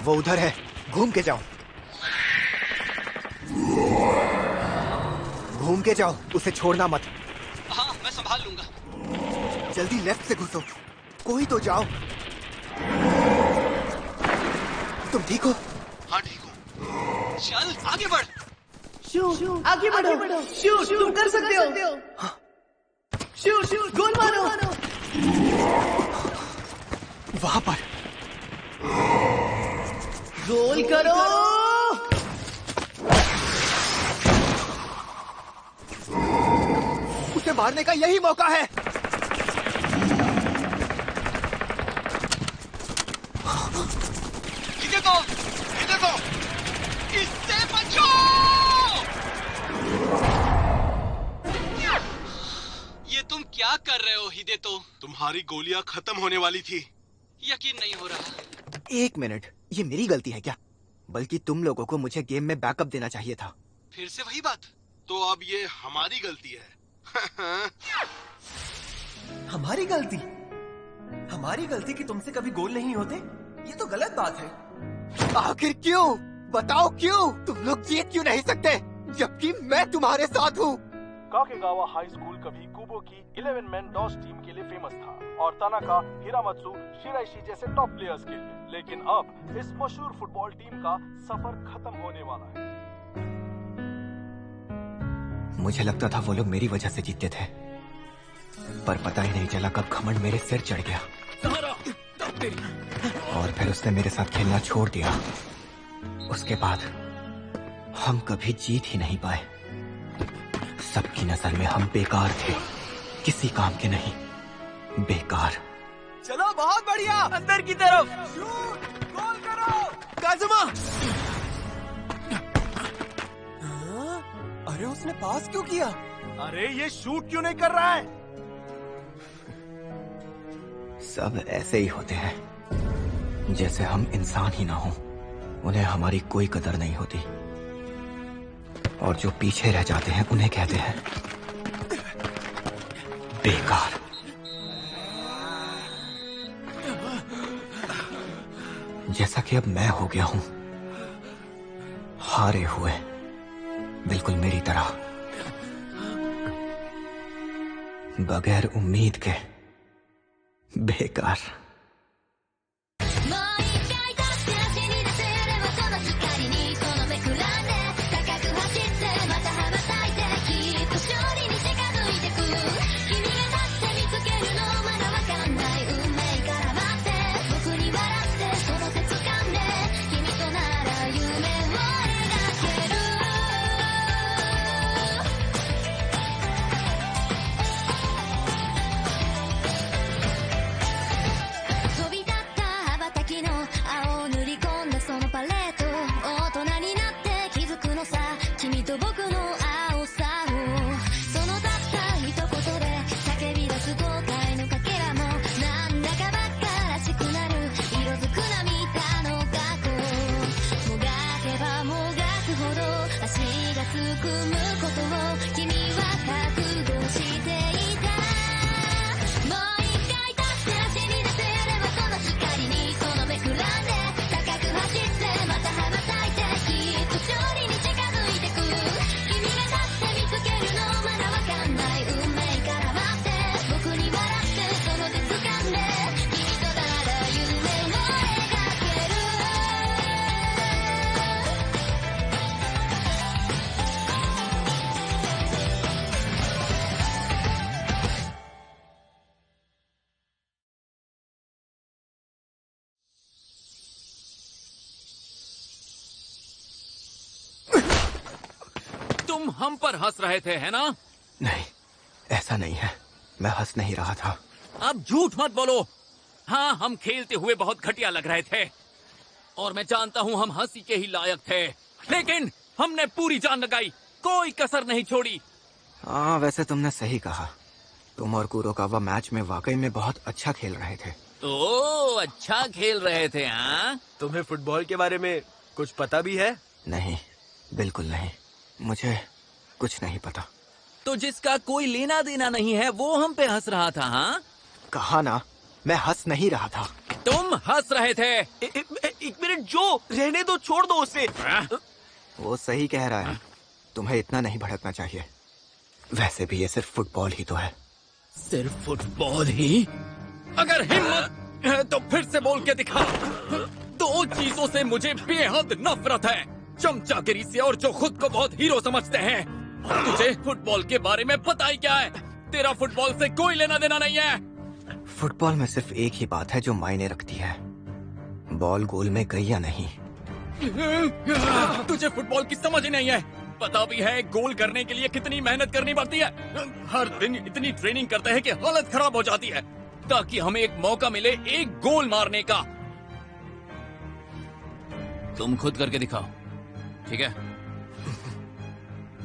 वो उधर है, घूम के जाओ। घूम के जाओ, उसे छोड़ना मत। हाँ, मैं संभाल लूंगा। जल्दी लेफ्ट से घुसो, कोई तो जाओ। तुम ठीक हो? हाँ ठीक हूँ। चल आगे बढ़। शू, आगे बढ़ो। शू, तुम कर सकते हो। हाँ। शू, गोल मारो। वहां पर गोल करो। उसे मारने का यही मौका है। ये देखो, इससे बचो। ये तुम क्या कर रहे हो हिदेतो? तुम्हारी गोलियां खत्म होने वाली थी। यकीन नहीं हो रहा। एक मिनट, ये मेरी गलती है क्या? बल्कि तुम लोगों को मुझे गेम में बैकअप देना चाहिए था। फिर से वही बात। तो अब ये हमारी गलती है। हमारी गलती? हमारी गलती कि तुमसे कभी गोल नहीं होते? ये तो गलत बात है। आखिर क्यों? बताओ क्यों? तुम लोग जीत क्यों नहीं सकते जबकि मैं तुम्हारे साथ हूँ? काकेगावा हाई स्कूल कभी कुबो की 11 मैन डॉस टीम के लिए फेमस था और तानाका, हिरामत्सु, शिराइशी जैसे टॉप प्लेयर्स के लिए। लेकिन अब इस मशहूर फुटबॉल टीम का सफर खत्म होने वाला है। मुझे लगता था वो लोग मेरी वजह से जीतते थे, पर पता ही नहीं चला कब घमंड मेरे सिर चढ़ गया और फिर उसने मेरे साथ खेलना छोड़ दिया। उसके बाद हम कभी जीत ही नहीं पाए। सबकी नजर में हम बेकार थे, किसी काम के नहीं, बेकार। चलो बहुत बढ़िया, अंदर की तरफ। शूट, गोल करो। काजुमा। अरे उसने पास क्यों किया? अरे ये शूट क्यों नहीं कर रहा है? सब ऐसे ही होते हैं, जैसे हम इंसान ही ना हो। उन्हें हमारी कोई कदर नहीं होती और जो पीछे रह जाते हैं उन्हें कहते हैं बेकार। जैसा कि अब मैं हो गया हूं, हारे हुए, बिल्कुल मेरी तरह, बगैर उम्मीद के, बेकार। तुम हम पर हंस रहे थे, है ना? नहीं, ऐसा नहीं है, मैं हंस नहीं रहा था। अब झूठ मत बोलो। हाँ, हम खेलते हुए बहुत घटिया लग रहे थे और मैं जानता हूँ हम हंसी के ही लायक थे, लेकिन हमने पूरी जान लगाई, कोई कसर नहीं छोड़ी। हाँ, वैसे तुमने सही कहा। तुम और कुरोकावा मैच में वाकई में बहुत अच्छा खेल रहे थे। तो अच्छा खेल रहे थे? हाँ, तुम्हें फुटबॉल के बारे में कुछ पता भी है? नहीं, बिल्कुल नहीं, मुझे कुछ नहीं पता। तो जिसका कोई लेना देना नहीं है वो हम पे हंस रहा था? हाँ, कहा ना, मैं हंस नहीं रहा था। तुम हंस रहे थे। एक मिनट जो रहने दो, छोड़ दो उसे। वो सही कह रहा है, तुम्हें इतना नहीं भड़कना चाहिए। वैसे भी ये सिर्फ फुटबॉल ही तो है। सिर्फ फुटबॉल ही? अगर हिम्मत है तो फिर से बोल के दिखा। दो चीजों से मुझे बेहद नफरत है, चमचागिरी से और जो खुद को बहुत हीरो समझते हैं। और तुझे फुटबॉल के बारे में पता ही क्या है? तेरा फुटबॉल से कोई लेना देना नहीं है। फुटबॉल में सिर्फ एक ही बात है जो मायने रखती है, बॉल गोल में गई या नहीं। तुझे फुटबॉल की समझ ही नहीं है। पता भी है गोल करने के लिए कितनी मेहनत करनी पड़ती है। हर दिन इतनी ट्रेनिंग करते हैं कि हालत खराब हो जाती है, ताकि हमें एक मौका मिले एक गोल मारने का। तुम खुद करके दिखाओ, ठीक है?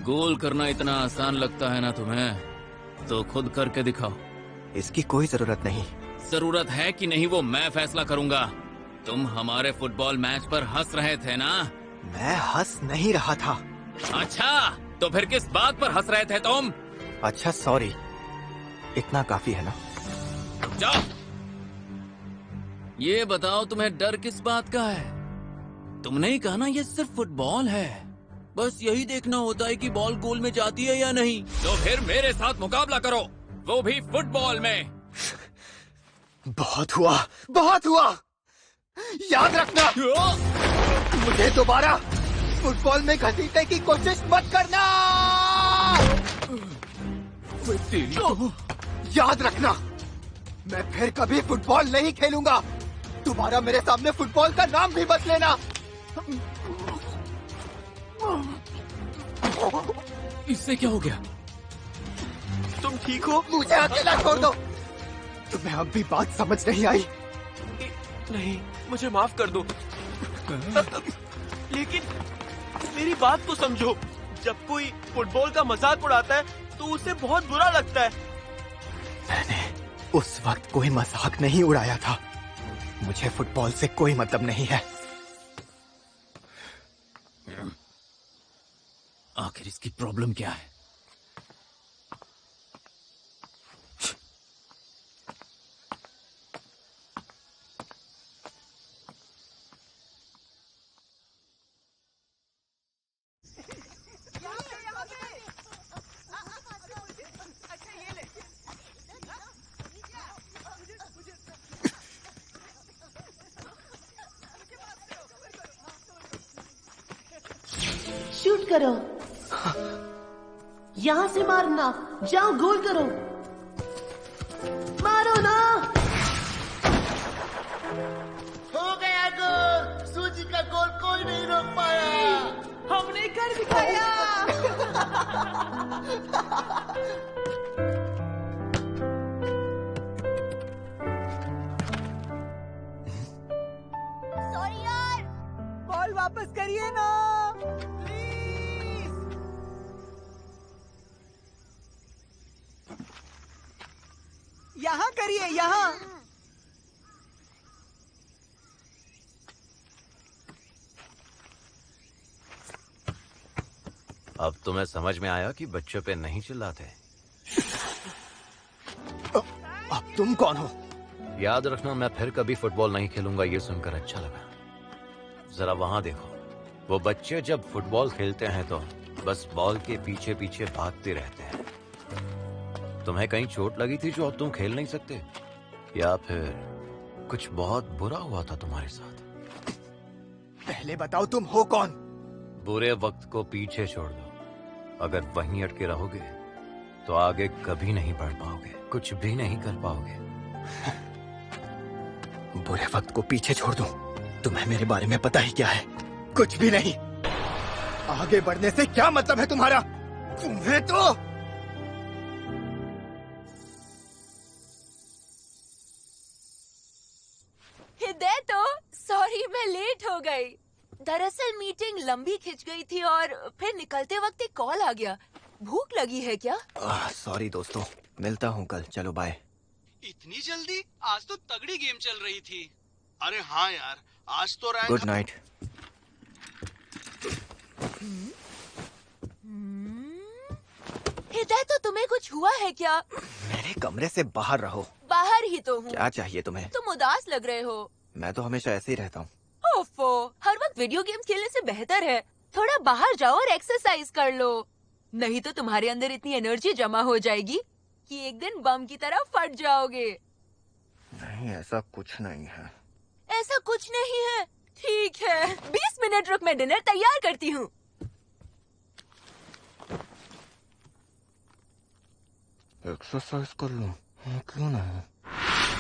गोल करना इतना आसान लगता है ना तुम्हें, तो खुद करके दिखाओ। इसकी कोई जरूरत नहीं। जरूरत है कि नहीं वो मैं फैसला करूंगा। तुम हमारे फुटबॉल मैच पर हंस रहे थे ना? मैं हंस नहीं रहा था। अच्छा, तो फिर किस बात पर हंस रहे थे तुम? अच्छा सॉरी, इतना काफी है ना? जाओ, ये बताओ तुम्हें डर किस बात का है? तुमने ही कहा ना ये सिर्फ फुटबॉल है, बस यही देखना होता है कि बॉल गोल में जाती है या नहीं। तो फिर मेरे साथ मुकाबला करो, वो भी फुटबॉल में। बहुत हुआ, बहुत हुआ। याद रखना, मुझे दोबारा फुटबॉल में घसीटने की कोशिश मत करना। याद रखना, मैं फिर कभी फुटबॉल नहीं खेलूंगा। दोबारा मेरे सामने फुटबॉल का नाम भी मत लेना। इससे क्या हो गया? तुम ठीक हो? मुझे अकेला छोड़ दो। तुम्हें अब भी बात समझ नहीं आई? नहीं, मुझे माफ कर दो। लेकिन मेरी बात तो समझो, जब कोई फुटबॉल का मजाक उड़ाता है तो उसे बहुत बुरा लगता है। मैंने उस वक्त कोई मजाक नहीं उड़ाया था। मुझे फुटबॉल से कोई मतलब नहीं है। आखिर इसकी प्रॉब्लम क्या है? शूट करो, यहाँ से मारना, जाओ गोल करो, मारो ना। हो गया गोल। सूजी का गोल कोई नहीं रोक पाया। हमने कर दिखाया। सॉरी यार। बॉल वापस करिए ना। यहाँ करिए, यहाँ। अब तुम्हें समझ में आया कि बच्चों पे नहीं चिल्लाते। अब तुम कौन हो? याद रखना, मैं फिर कभी फुटबॉल नहीं खेलूंगा। ये सुनकर अच्छा लगा। जरा वहां देखो, वो बच्चे जब फुटबॉल खेलते हैं तो बस बॉल के पीछे पीछे भागते रहते हैं। तुम्हें कहीं चोट लगी थी जो अब तुम खेल नहीं सकते, या फिर कुछ बहुत बुरा हुआ था तुम्हारे साथ? पहले बताओ तुम हो कौन? बुरे वक्त को पीछे छोड़ दो। अगर वहीं अटके रहोगे तो आगे कभी नहीं बढ़ पाओगे, कुछ भी नहीं कर पाओगे। बुरे वक्त को पीछे छोड़ दूं? तुम्हें मेरे बारे में पता ही क्या है? कुछ भी नहीं। आगे बढ़ने से क्या मतलब है तुम्हारा? तुम्हें तो हिदायत, सॉरी मैं लेट हो गई। दरअसल मीटिंग लंबी खिंच गई थी और फिर निकलते वक्त एक कॉल आ गया। भूख लगी है क्या? सॉरी दोस्तों, मिलता हूँ कल। चलो बाय। इतनी जल्दी? आज तो तगड़ी गेम चल रही थी। अरे हाँ यार, आज तो रैंक। Good night. हिदायत, तो तुम्हें कुछ हुआ है क्या? मेरे कमरे से बाहर रहो। बाहर ही तो हूँ। क्या चाहिए तुम्हें? तुम उदास लग रहे हो। मैं तो हमेशा ऐसे ही रहता हूँ। ओफो, हर वक्त वीडियो गेम्स खेलने से बेहतर है थोड़ा बाहर जाओ और एक्सरसाइज कर लो, नहीं तो तुम्हारे अंदर इतनी एनर्जी जमा हो जाएगी कि एक दिन बम की तरह फट जाओगे। नहीं, ऐसा कुछ नहीं है। ऐसा कुछ नहीं है, ठीक है 20 मिनट रुक, मैं डिनर तैयार करती हूँ। एक्सरसाइज कर लूं? क्यों नहीं?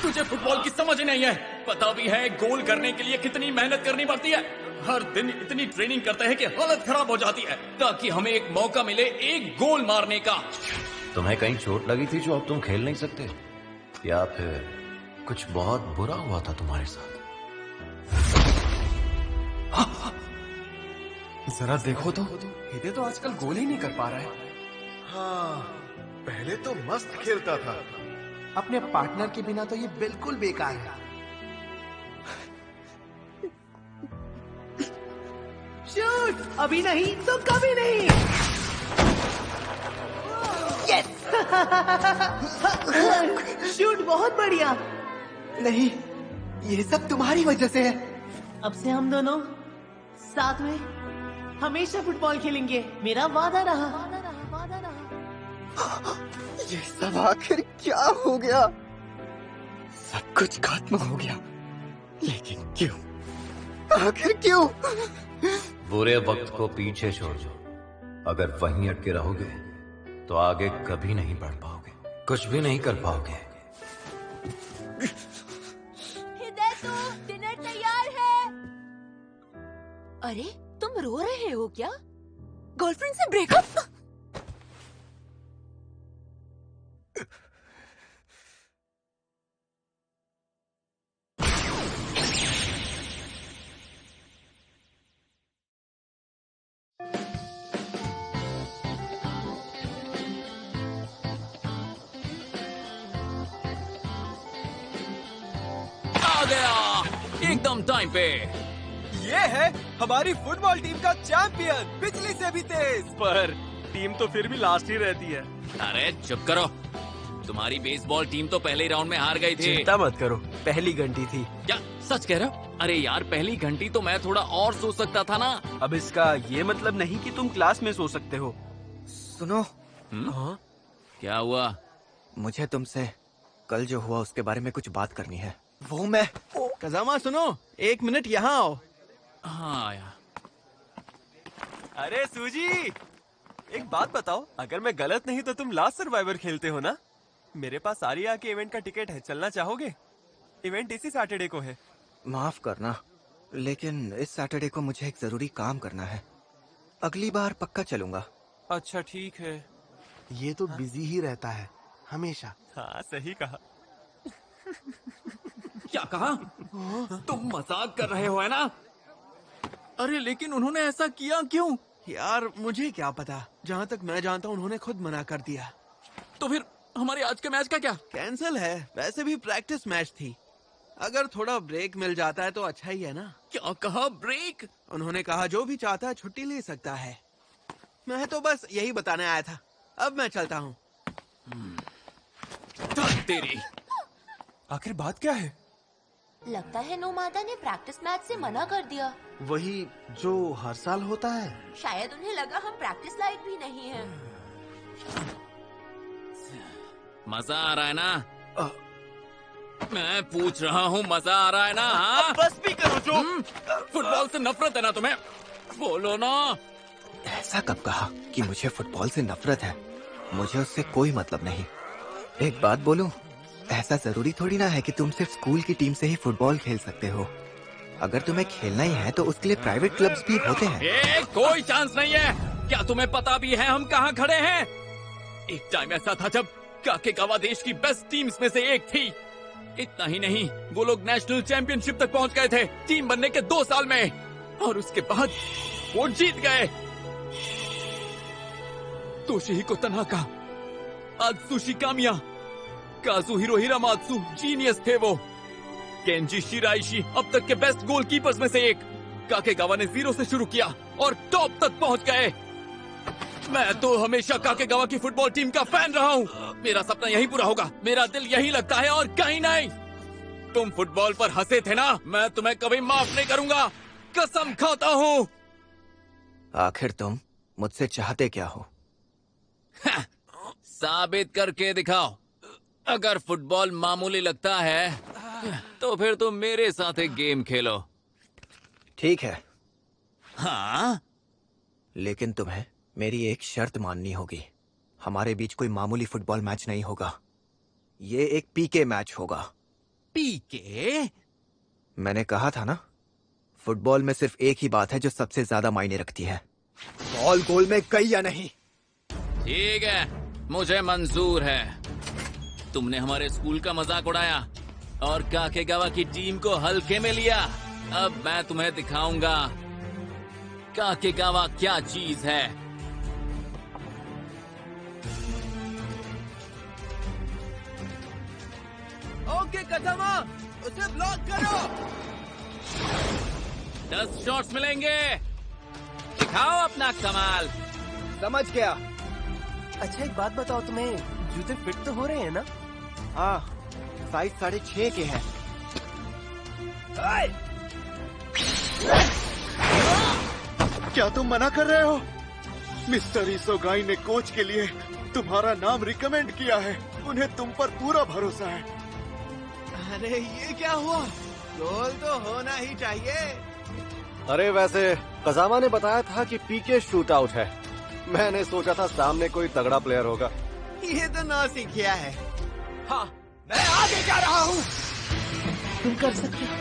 तुझे फुटबॉल की समझ नहीं है। पता भी है गोल करने के लिए कितनी मेहनत करनी पड़ती है। हर दिन इतनी ट्रेनिंग करते हैं कि हालत खराब हो जाती है ताकि हमें एक मौका मिले एक गोल मारने का। तुम्हें कहीं चोट लगी थी जो अब तुम खेल नहीं सकते, या फिर कुछ बहुत बुरा हुआ था तुम्हारे साथ? जरा देखो तो, हिदे तो आजकल गोल ही नहीं कर पा रहा है। हाँ, पहले तो मस्त खेलता था। अपने पार्टनर के बिना तो ये बिल्कुल बेकार है। शूट, अभी नहीं तो कभी नहीं। यस शूट, बहुत बढ़िया। नहीं, ये सब तुम्हारी वजह से है। अब से हम दोनों साथ में हमेशा फुटबॉल खेलेंगे, मेरा वादा रहा। ये सब आखिर क्या हो गया? सब कुछ खत्म हो गया, लेकिन क्यों? आखिर क्यों? बुरे वक्त को पीछे छोड़ दो। अगर वहीं अटके रहोगे तो आगे कभी नहीं बढ़ पाओगे, कुछ भी नहीं कर पाओगे। हिदायतू, डिनर तैयार है। अरे तुम रो रहे हो क्या? गर्लफ्रेंड से ब्रेकअप? आ गया एकदम टाइम पे। ये है हमारी फुटबॉल टीम का चैंपियन, बिजली से भी तेज। पर टीम तो फिर भी लास्ट ही रहती है। अरे चुप करो, तुम्हारी बेसबॉल टीम तो पहले राउंड में हार गई थी। चिंता मत करो, पहली घंटी थी। क्या सच कह रहे हो? अरे यार, पहली घंटी तो मैं थोड़ा और सो सकता था ना। अब इसका ये मतलब नहीं कि तुम क्लास में सो सकते हो। सुनो। हाँ? क्या हुआ? मुझे तुमसे कल जो हुआ उसके बारे में कुछ बात करनी है। वो मैं कजामा सुनो, 1 मिनट यहाँ आओ। हाँ यार। अरे सूजी, एक बात बताओ, अगर मैं गलत नहीं तो तुम लास्ट सर्वाइवर खेलते हो ना? मेरे पास आर्या के इवेंट का टिकट है, चलना चाहोगे? इवेंट इसी सैटरडे को है। माफ करना, लेकिन इस सैटरडे को मुझे एक जरूरी काम करना है। अगली बार पक्का चलूंगा। अच्छा ठीक है। ये तो बिजी ही रहता है हमेशा। हाँ सही कहा। क्या कहा? तुम मजाक कर रहे हो है ना? अरे लेकिन उन्होंने ऐसा किया क्यों? यार मुझे क्या पता, जहाँ तक मैं जानता हूँ उन्होंने खुद मना कर दिया। तो फिर हमारे आज के मैच का क्या? कैंसिल है, वैसे भी प्रैक्टिस मैच थी। अगर थोड़ा ब्रेक मिल जाता है तो अच्छा ही है ना। क्या कहा? ब्रेक? उन्होंने कहा जो भी चाहता है छुट्टी ले सकता है। मैं तो बस यही बताने आया था। अब मैं चलता हूँ। तेरी आखिर बात क्या है? लगता है नोमादा ने प्रैक्टिस मैच से मना कर दिया। वही जो हर साल होता है। शायद उन्हें लगा हम प्रैक्टिस लायक भी नहीं हैं। मजा आ रहा है ना? मैं पूछ रहा हूँ, मजा आ रहा है ना? हाँ? बस भी करो जो। फुटबॉल से नफरत है ना तुम्हें? बोलो ना। ऐसा कब कहा कि मुझे फुटबॉल से नफरत है? मुझे उससे कोई मतलब नहीं। एक बात बोलूं, ऐसा जरूरी थोड़ी ना है कि तुम सिर्फ स्कूल की टीम से ही फुटबॉल खेल सकते हो। अगर तुम्हें खेलना ही है तो उसके लिए प्राइवेट क्लब्स भी होते हैं। कोई चांस नहीं है। क्या तुम्हें पता भी है हम कहाँ खड़े हैं? एक टाइम ऐसा था जब काकेगावा देश की बेस्ट टीम्स में से एक थी। इतना ही नहीं, वो लोग नेशनल चैंपियनशिप तक पहुंच गए थे टीम बनने के 2 साल में, और उसके बाद वो जीत गए। तोशिहिको तनाका, आत्सुशी कामिया, काजुहिरो हिरामात्सु जीनियस थे वो। केंजी शिराइशी अब तक के बेस्ट गोलकीपर्स में से एक। काकेगावा ने 0 से शुरू किया और टॉप तक पहुंच गए। मैं तो हमेशा काकेगावा की फुटबॉल टीम का फैन रहा हूँ। मेरा सपना यही पूरा होगा, मेरा दिल यही लगता है और कहीं नहीं। तुम फुटबॉल पर हंसे थे ना, मैं तुम्हें कभी माफ नहीं करूंगा। कसम खाता हूँ। आखिर तुम मुझसे चाहते क्या हो? साबित करके दिखाओ। अगर फुटबॉल मामूली लगता है तो फिर तुम मेरे साथ एक गेम खेलो। ठीक है, हाँ? लेकिन तुम्हें मेरी एक शर्त माननी होगी। हमारे बीच कोई मामूली फुटबॉल मैच नहीं होगा। ये एक पीके मैच होगा। पीके? मैंने कहा था ना, फुटबॉल में सिर्फ एक ही बात है जो सबसे ज्यादा मायने रखती है, बॉल गोल में गई या नहीं। ठीक है, मुझे मंजूर है। तुमने हमारे स्कूल का मजाक उड़ाया और काकेगावा की टीम को हल्के में लिया। अब मैं तुम्हें दिखाऊंगा काकेगावा क्या चीज है। ओके कजामा, उसे ब्लॉक करो। 10 शॉट्स मिलेंगे। दिखाओ अपना कमाल। समझ गया। अच्छा एक बात बताओ, तुम्हें जूते फिट तो हो रहे हैं ना? हाँ, साइज 6.5 के हैं। क्या तुम मना कर रहे हो? मिस्टर इसोगाई ने कोच के लिए तुम्हारा नाम रिकमेंड किया है। उन्हें तुम पर पूरा भरोसा है। अरे ये क्या हुआ? गोल तो होना ही चाहिए। अरे वैसे कजामा ने बताया था कि पीके शूट आउट है। मैंने सोचा था सामने कोई तगड़ा प्लेयर होगा। ये तो नौ सीखिया है। हाँ, मैं आगे जा रहा हूँ। तुम कर सकते हो,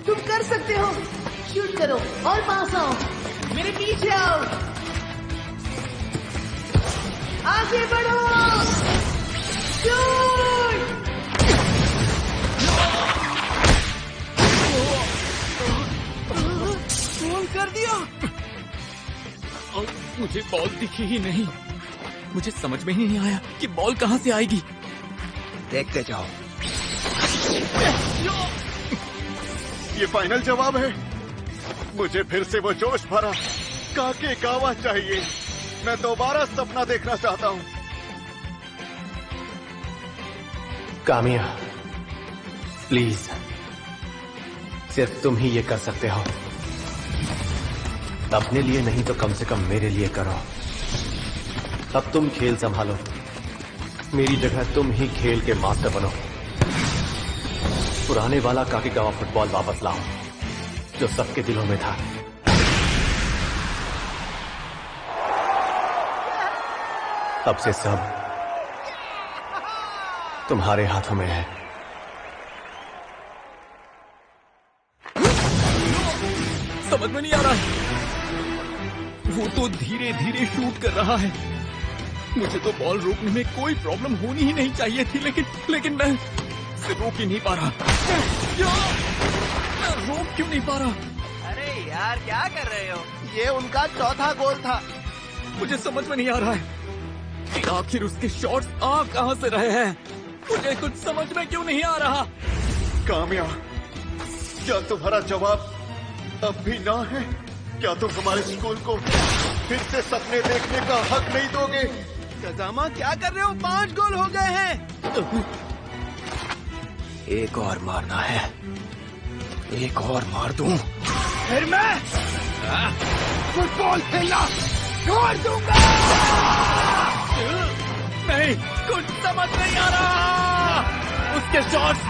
तुम कर सकते हो। शूट करो और पास आओ, मेरे पीछे आओ, आगे बढ़ो, शूट। गोल कर दिया। और मुझे बॉल दिखी ही नहीं। मुझे समझ में ही नहीं आया कि बॉल कहाँ से आएगी। देखते जाओ। ये फाइनल जवाब है। मुझे फिर से वो जोश भरा काकेगावा चाहिए। मैं दोबारा सपना देखना चाहता हूँ। कामिया, प्लीज, सिर्फ तुम ही ये कर सकते हो। अपने लिए नहीं तो कम से कम मेरे लिए करो। अब तुम खेल संभालो। मेरी जगह तुम ही खेल के मास्टर बनो। पुराने वाला काकेगावा फुटबॉल वापस लाओ जो सबके दिलों में था। अब से सब तुम्हारे हाथों में है। समझ में नहीं आ रहा है। वो तो धीरे धीरे शूट कर रहा है। मुझे तो बॉल रोकने में कोई प्रॉब्लम होनी ही नहीं चाहिए थी, लेकिन मैं इसे रोक ही नहीं पा रहा। मैं रोक क्यों नहीं पा रहा? अरे यार क्या कर रहे हो? ये उनका चौथा गोल था। मुझे समझ में नहीं आ रहा है कि आखिर उसके शॉट्स आ कहां से रहे हैं। मुझे कुछ समझ में क्यों नहीं आ रहा। कामिया, क्या तुम्हारा जवाब अब भी ना है? क्या तुम हमारे स्कूल को फिर से सपने देखने का हक नहीं दोगे? कजामा क्या कर रहे हो? 5 गोल हो गए हैं। एक और मारना है, एक और मार दूं, फिर मैं फुटबॉल खेलना छोड़ दूंगा। नहीं, कुछ समझ नहीं आ रहा। उसके शॉट्स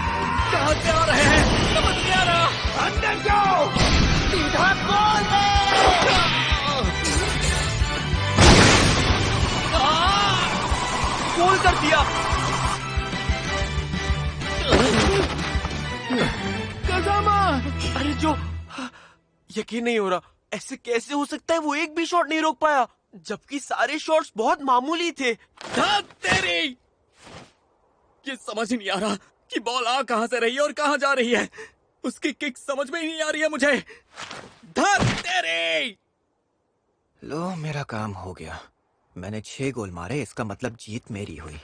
कहां से आ रहे हैं समझ नहीं आ रहा। अंदर जाओ, सीधा गोल है। गोल कर दिया। कजामा, अरे जो, यकीन नहीं हो रहा। ऐसे कैसे हो सकता है? वो एक भी शॉट नहीं रोक पाया, जबकि सारे शॉट्स बहुत मामूली थे। तेरी ये समझ ही नहीं आ रहा कि बॉल आ कहां से रही है और कहां जा रही है। उसकी किक समझ में ही नहीं आ रही है मुझे। तेरी। लो, मेरा काम हो गया। मैंने 6 गोल मारे, इसका मतलब जीत मेरी हुई।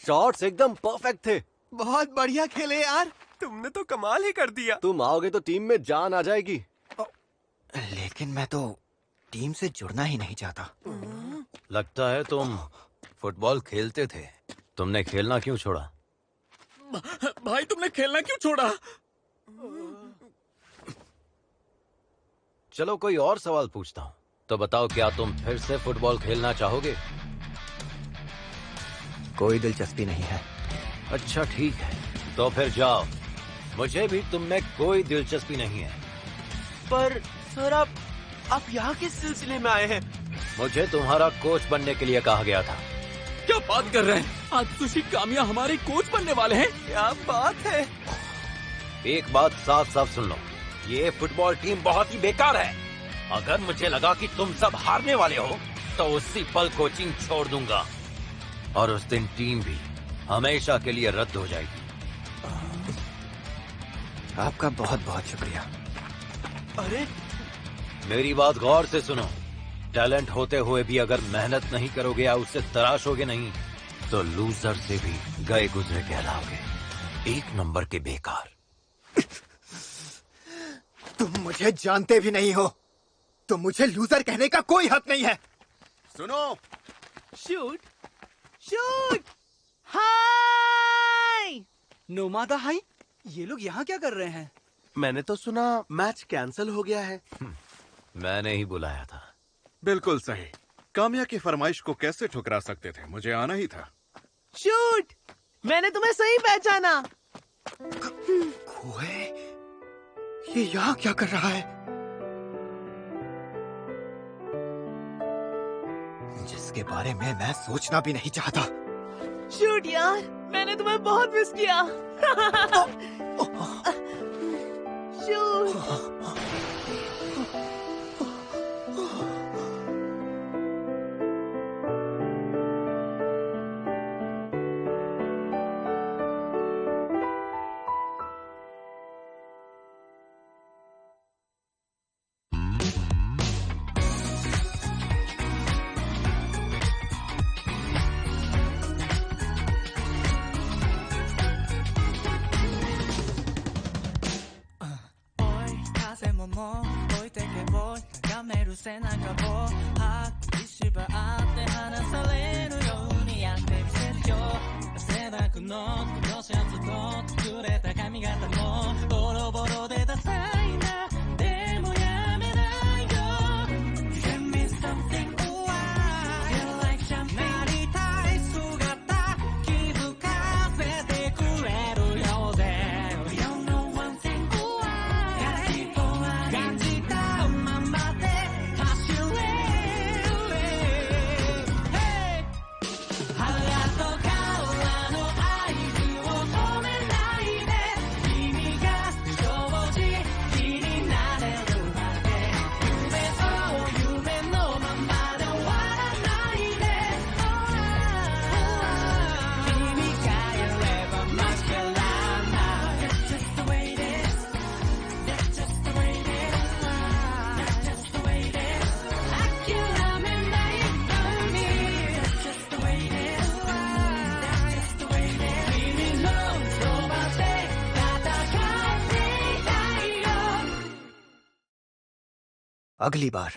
शॉट्स एकदम परफेक्ट थे। बहुत बढ़िया खेले यार। तुमने तो कमाल ही कर दिया। तुम आओगे तो टीम में जान आ जाएगी। लेकिन मैं तो टीम से जुड़ना ही नहीं चाहता। लगता है तुम फुटबॉल खेलते थे। तुमने खेलना क्यों छोड़ा? भाई तुमने खेलना क्यों छोड़ा? चलो कोई और सवाल पूछता हूँ। तो बताओ, क्या तुम फिर से फुटबॉल खेलना चाहोगे? कोई दिलचस्पी नहीं है। अच्छा ठीक है, तो फिर जाओ। मुझे भी तुम में कोई दिलचस्पी नहीं है। पर सर आप यहाँ किस सिलसिले में आए हैं? मुझे तुम्हारा कोच बनने के लिए कहा गया था। क्या बात कर रहे हैं? आत्सुशी कामिया हमारे कोच बनने वाले हैं? क्या बात है? एक बात साफ साफ सुन लो, ये फुटबॉल टीम बहुत ही बेकार है। अगर मुझे लगा कि तुम सब हारने वाले हो तो उसी पल कोचिंग छोड़ दूंगा, और उस दिन टीम भी हमेशा के लिए रद्द हो जाएगी। आपका बहुत बहुत शुक्रिया। अरे मेरी बात गौर से सुनो, टैलेंट होते हुए भी अगर मेहनत नहीं करोगे या उससे तराशोगे नहीं तो लूजर से भी गए गुजरे कहलाओगे। एक नंबर के बेकार। तुम मुझे जानते भी नहीं हो, तो मुझे लूजर कहने का कोई हक नहीं है। सुनो, शूट शूट। हाय नोमादा हाई, ये लोग यहाँ क्या कर रहे हैं? मैंने तो सुना मैच कैंसिल हो गया है। मैंने ही बुलाया था। बिल्कुल सही। कामिया की फरमाइश को कैसे ठुकरा सकते थे? मुझे आना ही था। शूट, मैंने तुम्हें सही पहचाना। कोए, ये यहाँ क्या कर रहा है? जिसके बारे में मैं सोचना भी नहीं चाहता। शूट यार, मैंने तुम्हें बहुत मिस किया। शूट। अगली बार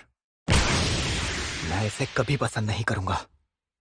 मैं इसे कभी पसंद नहीं करूंगा।